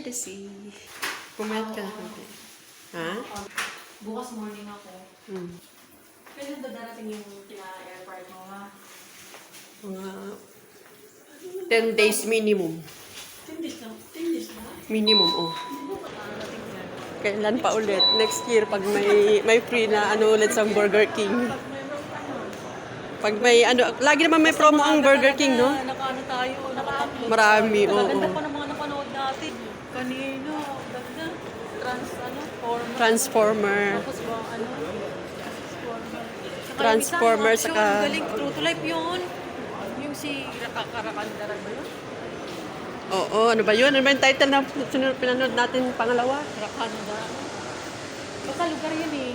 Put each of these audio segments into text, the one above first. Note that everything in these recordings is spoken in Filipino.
the sea. Pumayat ka na konti. Ha? Bukas morning ako. Kailan ba darating yung kina-airport mo, ha? Mga 10 days minimum. 10 days lang. 10 days lang. Minimum, oh. Darating yan. Kailan pa ulit? Next year, pag may free na ano ulit sa Burger King. Pag may ano, lagi naman may promo ang Burger King, no? Naka-ano tayo, naka-upload. Marami, oo. Ganda pa ng mga napanood natin. Kanino, ganda. Transformer. Tapos ba, ano? Transformer, Saka saka... yung galing, true to life yun. Yung si Karakandaran ba yun? Oo, ano ba yun? Ano ba yung title na pinanood natin pangalawa? Karakandaran. Basta lugar yun eh.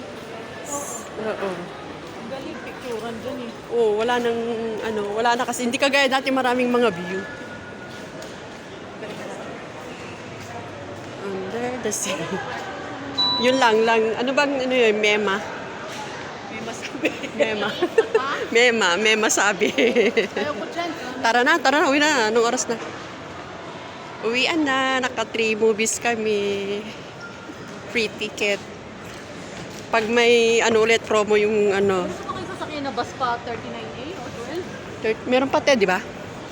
Oo. Ang galing, picturean dun eh. Oo, wala na kasi. Hindi kagaya dati maraming mga view. Under the sea. Yun lang. Ano bang, ano yun, mema? May masabi. Mema sabi. Ayaw ko dyan. Tara na, uwi na. Anong oras na? Uwian na, naka 3 movies kami. Free ticket. Pag may ano ulit, promo yung ano. Gusto mo kayo sasakyan na bus pa 39A o 12? Meron pa di ba?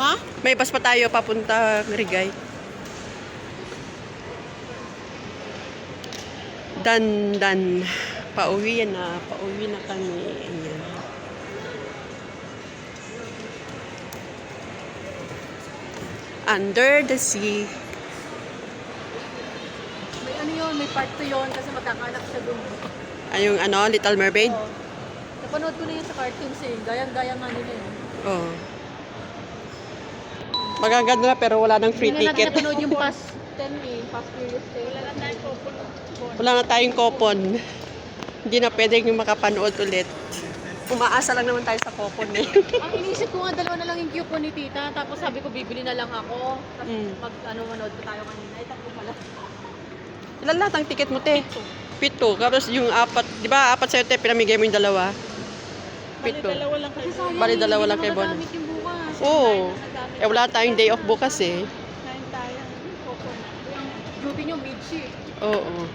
Ha? May bus pa tayo papunta Rigay. Dan. Pauwi na kami. Ayan. Under the sea. May ano yun, may part 2 yun kasi magkakanak siya doon. Ay, yung ano, Little Mermaid? Oo. Napanood ko na yun sa cartoons eh. Gayang-gaya nga nila eh. Oo. Magaganda na pero wala nang free Hindi na natin ticket. napanood yung Fast 10 eh. Fast Furious 10. Wala lang tayong coupon. Wala na tayong coupon. Hindi na pwedeng makapanood ulit. Umaasa lang naman tayo sa coupon eh. Ang inisip ko nga, 2 na lang yung coupon ni tita. Tapos sabi ko, bibili na lang ako. Tapos manood ko tayo kanina. Ay, 3 pala. Ilan lahat ang ticket mo, te? 7. Tapos yung 4, di ba 4 sa'yo, te, pinamigay mo yung 2. 7. Dalawa lang kayo. Bali, 2 lang kay Bon. Hindi yung bukas. Oo. Eh, wala tayong day off bukas eh. Kain tayo. Coupon. Ang duty nyo, mid-shift. Oo.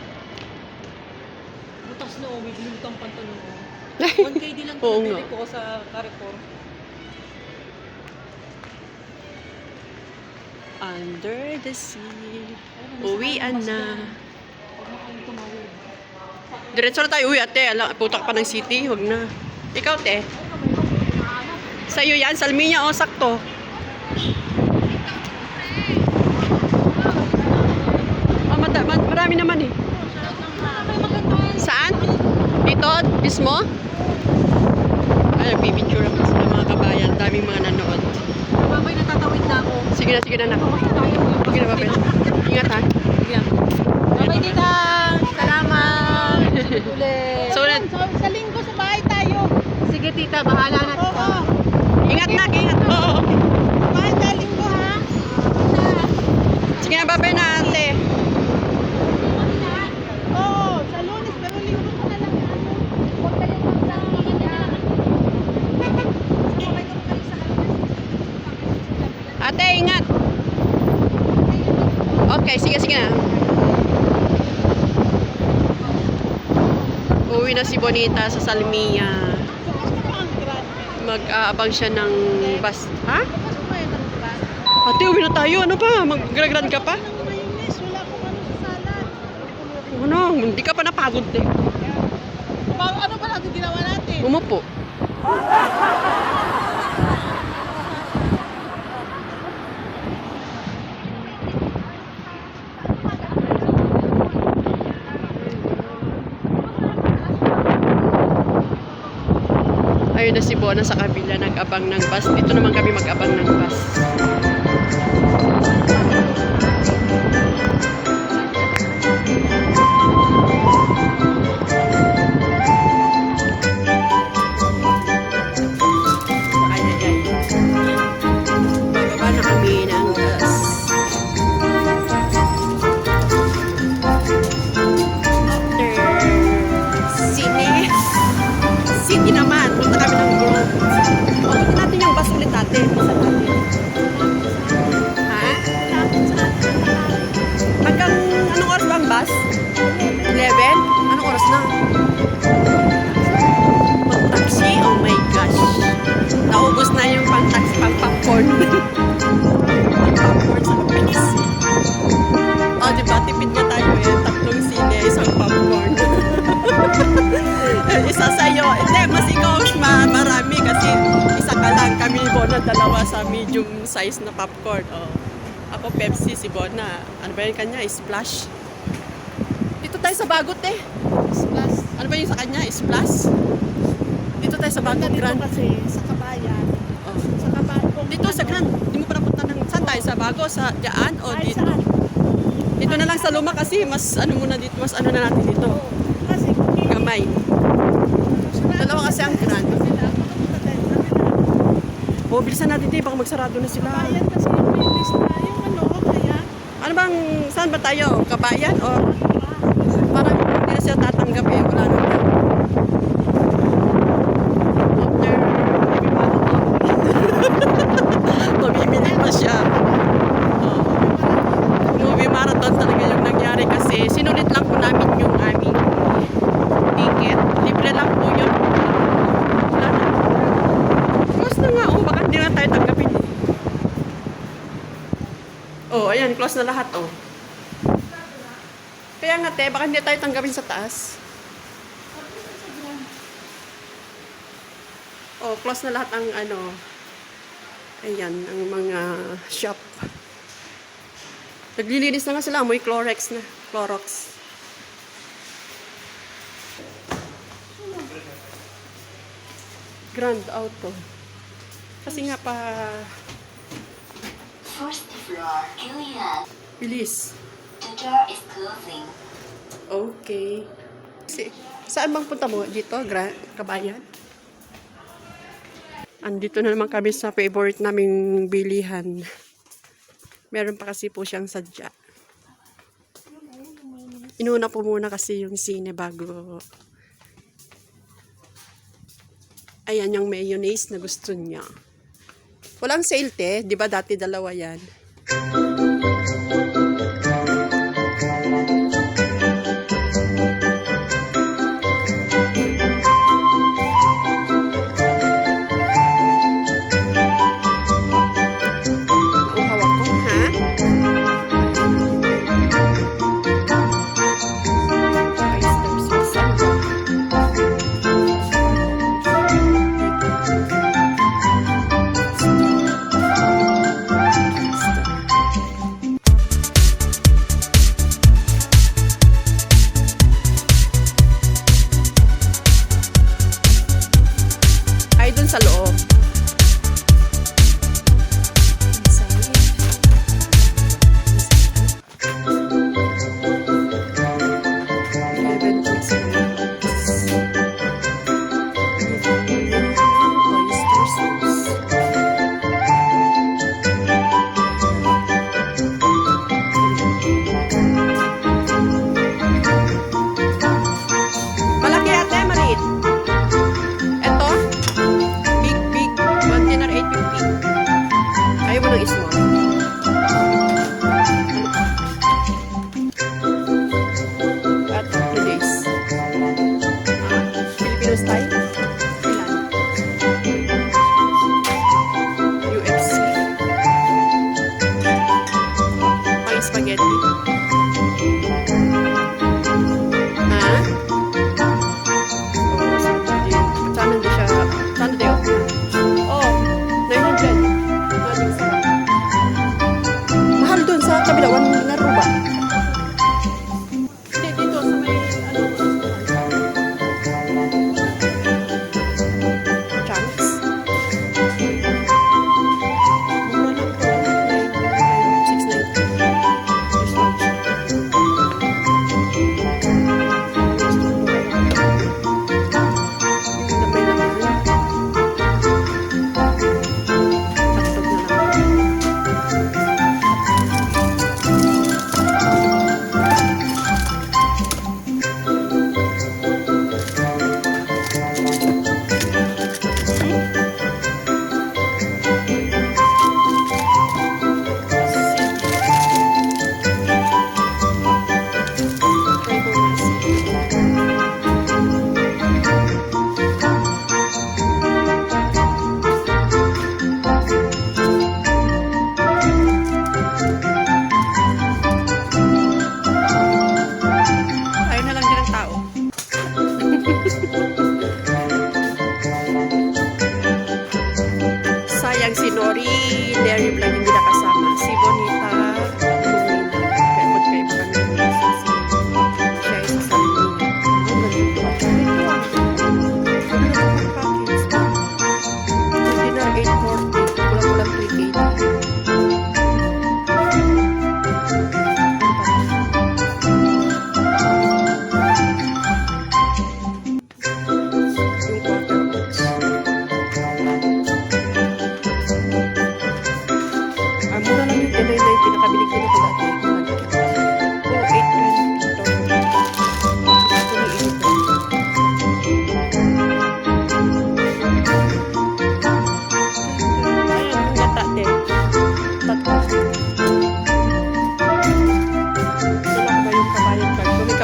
Butas na may binulutang pantalon ko. 1K din lang Oo pinabili nga. ko sa Carrefour. Under the sea. Uwian na. Huwag na kayong tumawid. Diretso na tayo uwi, ate. Putak pa ng city. Huwag na. Ikaw, te. Sa'yo yan. Salminya, o sakto. Marami naman eh. Saan? Dito? Mismo? Ay, nagpipicture ako sa mga kabayan. Daming mga nanood. Babay, natatawid na ako. Sige na, nak. Sige na, babay. Ingat ha. Babay, tita! Salamat! Ulit. So, Sa linggo sa bahay tayo. Sige, tita. Bahala na. Oo. ingat na, ingat. Oo. Bahay sa linggo ha. Sige na, babay na, ate. Oo, sa Lunes pero linggo ka na lang. Huwag ka lang sa Ate, ingat. Okay, sige na. Uwi na si Bonita sa Salmiya. Mag-aabang siya ng bus. Ha? Ate, uwi na tayo. Ano pa? Mag-grand ka pa? Mayonnaise, wala akong ano sa salad. Ano? Hindi ka pa napagod eh. Ano ba natin ginawa natin? Umupo. Ayun na si Bona sa kabila, nag-abang ng bus. Dito naman kami mag-abang ng bus. Bababa na kami ng bus. City naman. Punta kami ng Grove. Punta natin yung bus ulit natin. Ha? Hanggang sa medium size na popcorn. Oh. Ako Pepsi, si Bona. Ano ba yung kanya? Splash. Dito tayo sa Bagot eh. Plus, Ano ba yung sa kanya? Splash? Dito tayo sa Bagot dito Grand. kasi sa Kabayan. Oh. Sa Kabayan. Dito sa Grand. Hindi mo pa napunta ng... Saan tayo? Sa Bago? Sa Diyaan? O Ay, dito? saan? Dito na lang sa Luma kasi mas ano muna dito. Mas ano na natin dito. Oo. Kasi, Gamay. Dalawa kasi ang Grand. sila, makapunta tayo sa kanila. O, bilisan natin dito. Baka magsarado na sila. Kabayan kasi yung release na yung ano, kaya, Ano bang... Saan ba tayo? Kabayan? O parang hindi na siya tatanggap eh. Wala na. After... Mabibili pa siya. Oh. Movie marathon talaga yung nangyari kasi sinulit lang po namin yung aming ticket. Libre lang po yun. Wala na. Close na nga. Oh, baka hindi na tayo tanggapin. Oh, ayan. Close na lahat. Oh. Kaya nga, te, baka hindi tayo tanggapin sa taas. Oh, close na lahat ang ano. Ayan, ang mga shop. Naglilinis na nga sila. Amoy Clorox na. Clorox. Grand Auto. Kasi nga pa... First floor, Juliet. Bilis. The door is closing. Okay. Saan bang punta mo? Dito? Kabayan? Andito na naman kami sa favorite naming bilihan. Meron pa kasi po siyang sadya. Inuna po muna kasi yung sine bago. Ayan yung mayonnaise na gusto niya. Walang sale te. Di ba dati dalawa yan?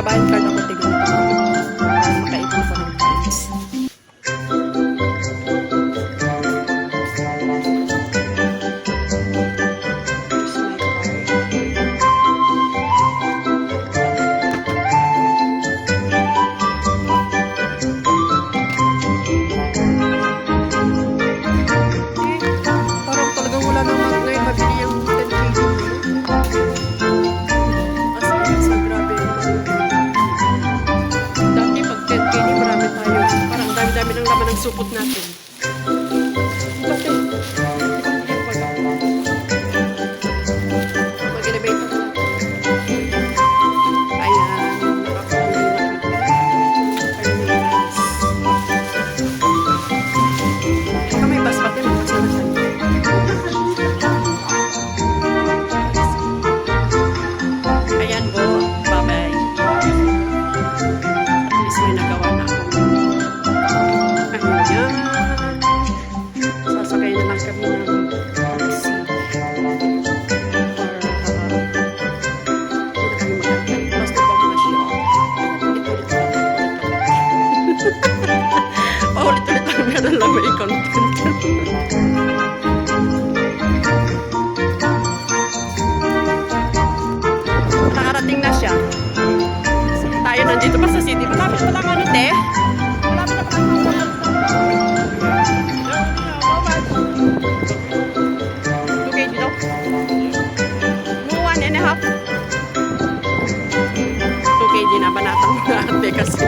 magkabayan card ako, tignan ko. Makaipon ko ng points. Here's my card. Parang talagang wala nang ngayon mabili yung 10 kg. As in, so grabe naman. Dati pag 10 kg, marami tayo. Parang dami-dami ng laman ng supot natin. Bakit? Mag-elevator na. Ayan. Nakapamili na kami. Ayun yung rice. Baka may bus pati, magpasalasan. Ayan po. Bye-bye. At least may nagawa na ako. Ayan. Sasakay na lang kami ng taxi. Para hindi na kami magantay. Basta pa mga siya. Paulit-ulit lang meron lang may content. Nakarating na siya. Tayo nandito pa sa city. Malapit pa lang ano, te? Malapit na pa lang ako. 2 kg daw. Mo 1.5. 2 kg na banatang ate kasi